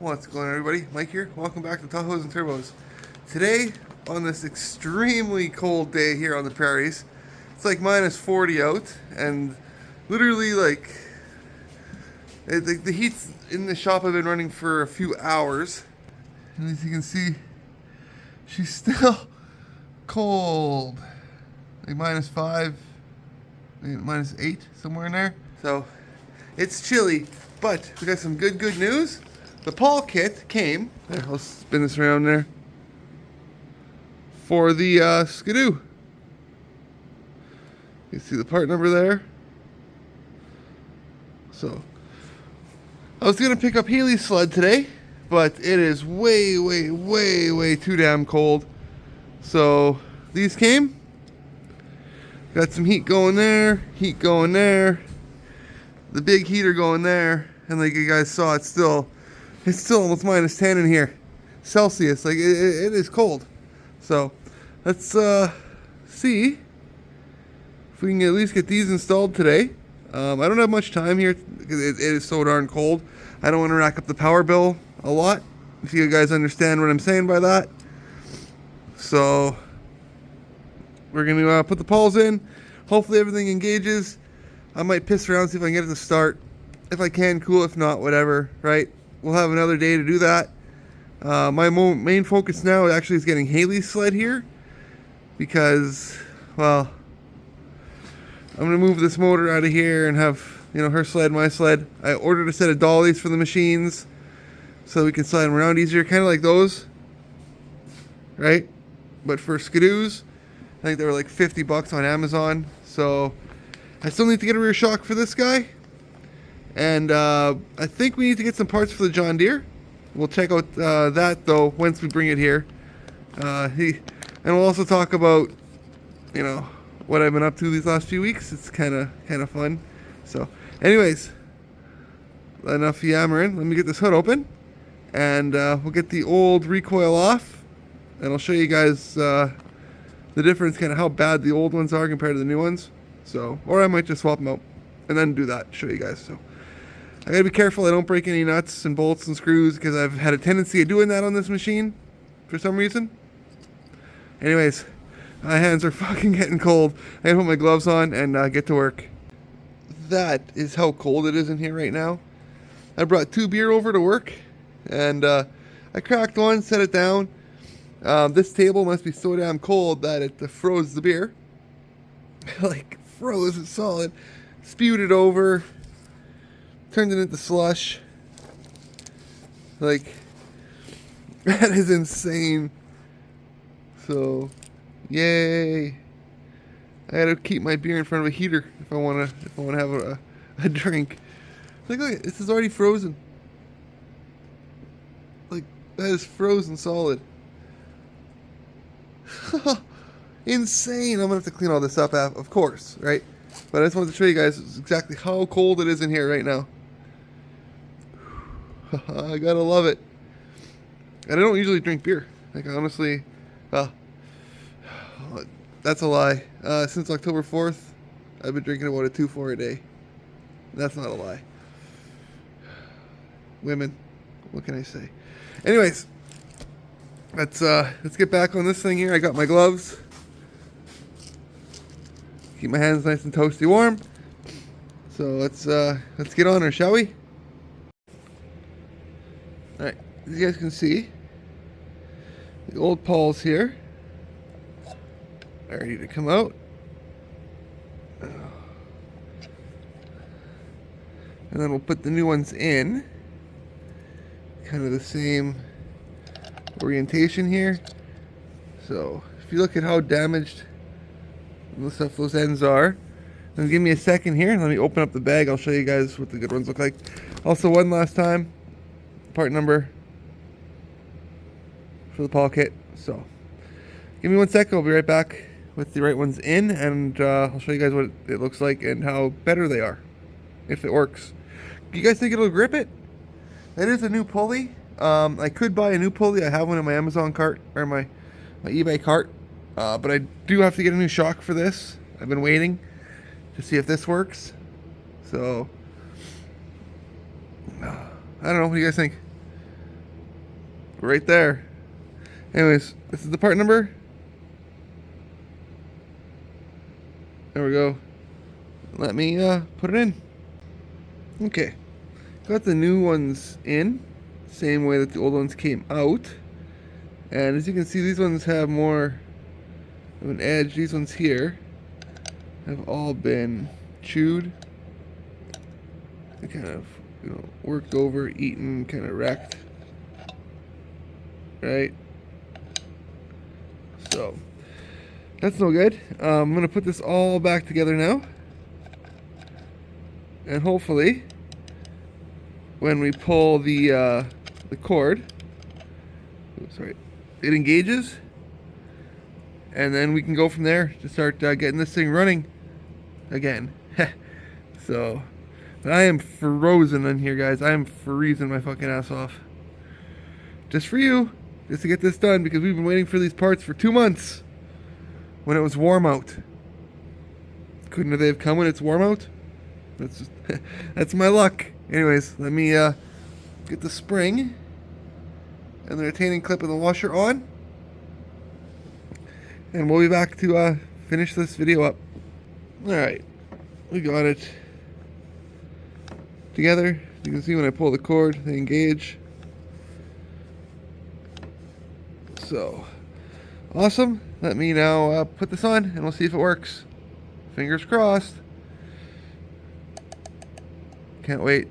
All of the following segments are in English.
What's going on, everybody? Mike here. Welcome back to Tahos and Turbos. Today, on this extremely cold day here on the prairies, it's like minus 40 out, and literally the heat's in the shop. I've been running for a few hours, and as you can see, she's still cold. Like minus 5, minus 8, somewhere in there. So, it's chilly, but we got some good news. The Pawl kit came. There, I'll spin this around there. For the Skidoo. You see the part number there? So, I was going to pick up Haley's sled today, but it is way too damn cold. So, these came. Got some heat going there, heat going there. The big heater going there. And like you guys saw, it's still almost minus 10 in here. Celsius. Like, it is cold. So, let's see if we can at least get these installed today. I don't have much time here because it is so darn cold. I don't want to rack up the power bill a lot, if you guys understand what I'm saying by that. So, we're going to put the Pawls in. Hopefully everything engages. I might piss around, see if I can get it to start. If I can, cool. If not, whatever, right? We'll have another day to do that. My main focus now actually is getting Haley's sled here. Because, well, I'm going to move this motor out of here and have, her sled, my sled. I ordered a set of dollies for the machines so we can slide them around easier. Kind of like those, right? But for Skidoos, I think they were like $50 on Amazon. So I still need to get a rear shock for this guy. And I think we need to get some parts for the John Deere. We'll check out that though once we bring it here. And we'll also talk about, what I've been up to these last few weeks. It's kind of fun. So, anyways, enough yammering. Let me get this hood open, and we'll get the old recoil off, and I'll show you guys the difference, kind of how bad the old ones are compared to the new ones. So, or I might just swap them out and then do that, show you guys. So, I gotta be careful I don't break any nuts and bolts and screws because I've had a tendency of doing that on this machine for some reason. Anyways, my hands are fucking getting cold. I gotta put my gloves on and get to work. That is how cold it is in here right now. I brought 2 beer over to work, and I cracked one, set it down. This table must be so damn cold that it froze the beer. Like, froze it solid. Spewed it over. Turned it into slush. Like, that is insane. So, yay! I gotta keep my beer in front of a heater if I wanna have a drink. Like, look, this is already frozen. Like, that is frozen solid. Insane! I'm gonna have to clean all this up, of course, right? But I just wanted to show you guys exactly how cold it is in here right now. I gotta love it. And I don't usually drink beer. Like, honestly, that's a lie. Since October 4th, I've been drinking about a 2-4 a day. That's not a lie. Women, what can I say? Anyways, let's get back on this thing here. I got my gloves. Keep my hands nice and toasty warm. So let's get on her, shall we? All right, as you guys can see, the old Pawls here are ready to come out. And then we'll put the new ones in. Kind of the same orientation here. So if you look at how damaged those ends are, then give me a second here. Let me open up the bag. I'll show you guys what the good ones look like. Also, one last time, part number for the Pawl kit. So give me 1 second. I'll be right back with the right ones in, and I'll show you guys what it looks like and how better they are, if it works. Do you guys think it'll grip it? That is a new pulley. I could buy a new pulley. I have one in my Amazon cart, or my eBay cart, but I do have to get a new shock for this. I've been waiting to see if this works. So I don't know. What do you guys think? right there. Anyways, this is the part number. There we go. Let me put it in. Okay. Got the new ones in. Same way that the old ones came out. And as you can see, these ones have more of an edge. These ones here have all been chewed. They kind of, worked over, eaten, kind of wrecked. Right? So, that's no good. I'm going to put this all back together now. And hopefully, when we pull the cord, it engages. And then we can go from there to start getting this thing running again. So, but I am frozen in here, guys. I am freezing my fucking ass off. Just for you. Just to get this done, because we've been waiting for these parts for 2 months when it was warm out. Couldn't they have come when it's warm out? That's just that's my luck. Anyways, let me get the spring and the retaining clip and the washer on, and we'll be back to finish this video up. Alright, we got it together. You can see when I pull the cord, they engage. So, awesome. Let me now put this on and we'll see if it works. Fingers crossed. Can't wait.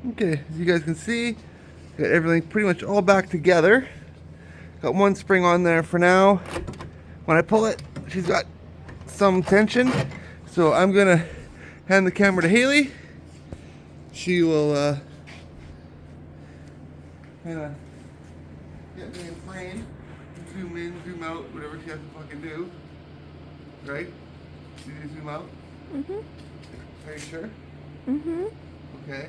Okay, as you guys can see, got everything pretty much all back together. Got one spring on there for now. When I pull it, she's got some tension. So I'm gonna hand the camera to Haley. She will kind of get me in frame, zoom in, zoom out, whatever she has to fucking do. Right? Did you zoom out? Mm-hmm. Are you sure? Mm-hmm. Okay.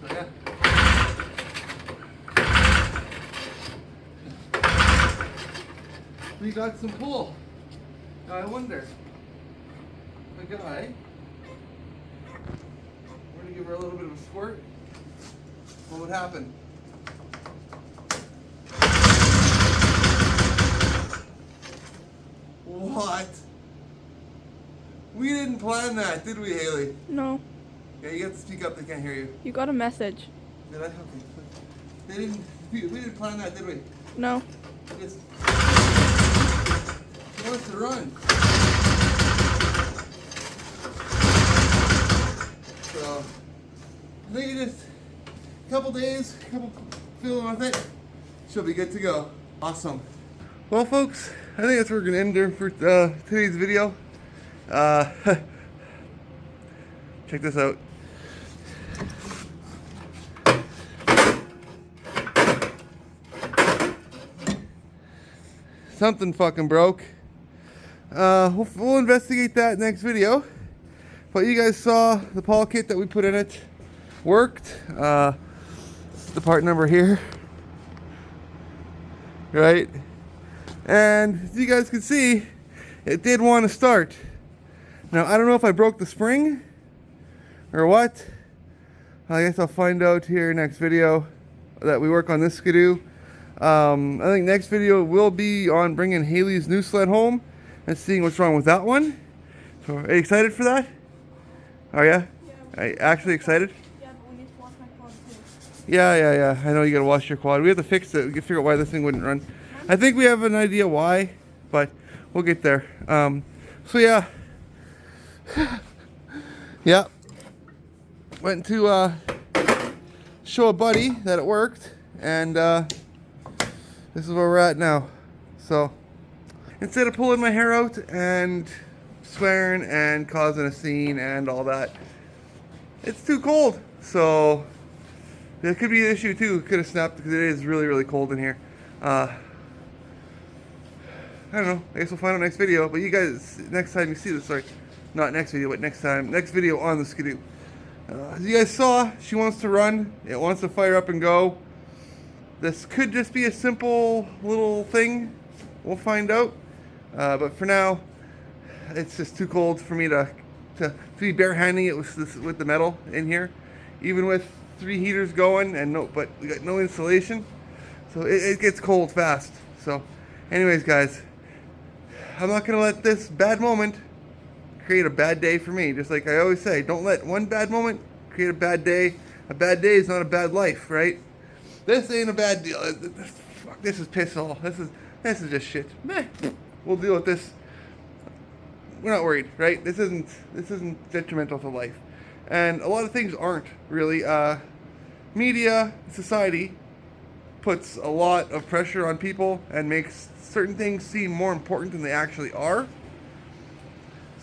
So yeah. We got some pull. Now I wonder, the guy, we're gonna give her a little bit of a squirt. What would happen? What? We didn't plan that, did we, Haley? No. Yeah, you have to speak up, they can't hear you. You got a message. Did I? Okay. We didn't plan that, did we? No. Just, she wants to run. So, I think just a couple days, feeling with it, she'll be good to go. Awesome. Well, folks, I think that's where we're going to end there for today's video. Check this out. Something fucking broke. We'll investigate that next video. But you guys saw the Pawl kit that we put in it worked. The part number here. Right? And as you guys can see, it did want to start. Now, I don't know if I broke the spring or what. I guess I'll find out here next video that we work on this skidoo. I think next video will be on bringing Haley's new sled home and seeing what's wrong with that one. So, are you excited for that? Are ya? Yeah. Are you actually excited? Yeah, but we need to wash my quad too. Yeah. I know you gotta wash your quad. We have to fix it. We can figure out why this thing wouldn't run. I think we have an idea why, but we'll get there. So yeah. Yeah. Went to show a buddy that it worked, and this is where we're at now. So instead of pulling my hair out and swearing and causing a scene and all that, it's too cold. So there could be an issue too. It could have snapped because it is really, really cold in here. I don't know. I guess we'll find out next video. But you guys, next time you see this, sorry, not next video, but next video on the skidoo. As you guys saw, she wants to run. It wants to fire up and go. This could just be a simple little thing. We'll find out. But for now, it's just too cold for me to be barehanding it with the metal in here. Even with 3 heaters going, and but we got no insulation, so it gets cold fast. So, anyways, guys, I'm not gonna let this bad moment create a bad day for me. Just like I always say, don't let one bad moment create a bad day. A bad day is not a bad life, right? This ain't a bad deal. Fuck, this is piss all. This is just shit. Meh. We'll deal with this. We're not worried, right? This isn't detrimental to life, and a lot of things aren't really. Media, society puts a lot of pressure on people and makes certain things seem more important than they actually are.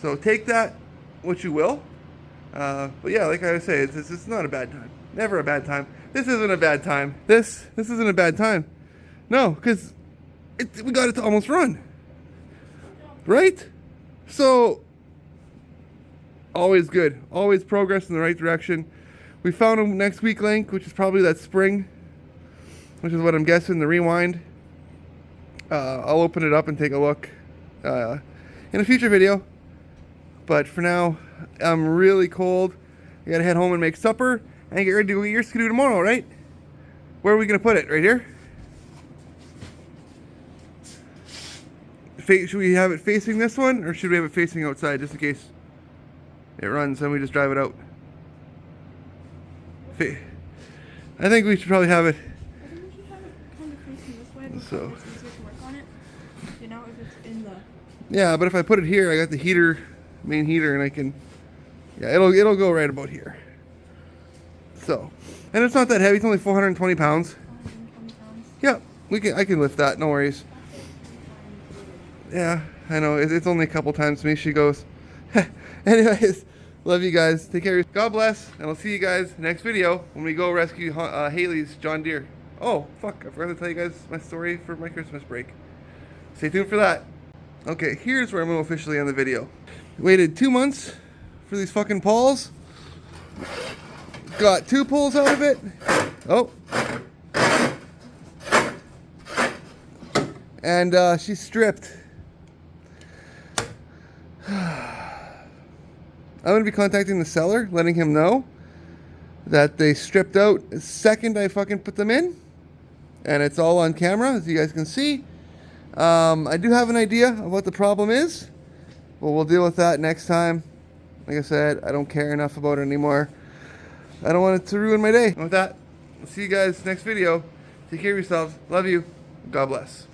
So take that what you will. But yeah, like I say, it's not a bad time. Never a bad time. This isn't a bad time. This isn't a bad time. No, because we got it to almost run. Right? So, always good. Always progress in the right direction. We found a next week link, which is probably that spring, which is what I'm guessing, the rewind. I'll open it up and take a look in a future video. But for now, I'm really cold. I gotta head home and make supper and get ready to go get your skidoo tomorrow, right? Where are we gonna put it? Right here? Should we have it facing this one, or should we have it facing outside, just in case it runs and we just drive it out? I think we should probably have it. I think we should have it kind of facing this way because it's easier to work on it. You know, if it's in the... Yeah, but if I put it here, I got the heater, main heater, and I can... Yeah, it'll go right about here. So, and it's not that heavy. It's only 420 pounds. 420 pounds. Yeah, I can lift that. No worries. Yeah, I know. It's only a couple times to me. She goes. Anyways, love you guys. Take care. God bless, and I'll see you guys next video when we go rescue Haley's John Deere. Oh, fuck. I forgot to tell you guys my story for my Christmas break. Stay tuned for that. Okay, here's where I'm going to officially end the video. Waited 2 months for these fucking Pawls. Got 2 pulls out of it. Oh. And she's stripped. I'm going to be contacting the seller, letting him know that they stripped out the second I fucking put them in. And it's all on camera, as you guys can see. I do have an idea of what the problem is, but we'll deal with that next time. Like I said, I don't care enough about it anymore. I don't want it to ruin my day. And with that, I'll see you guys next video. Take care of yourselves. Love you. God bless.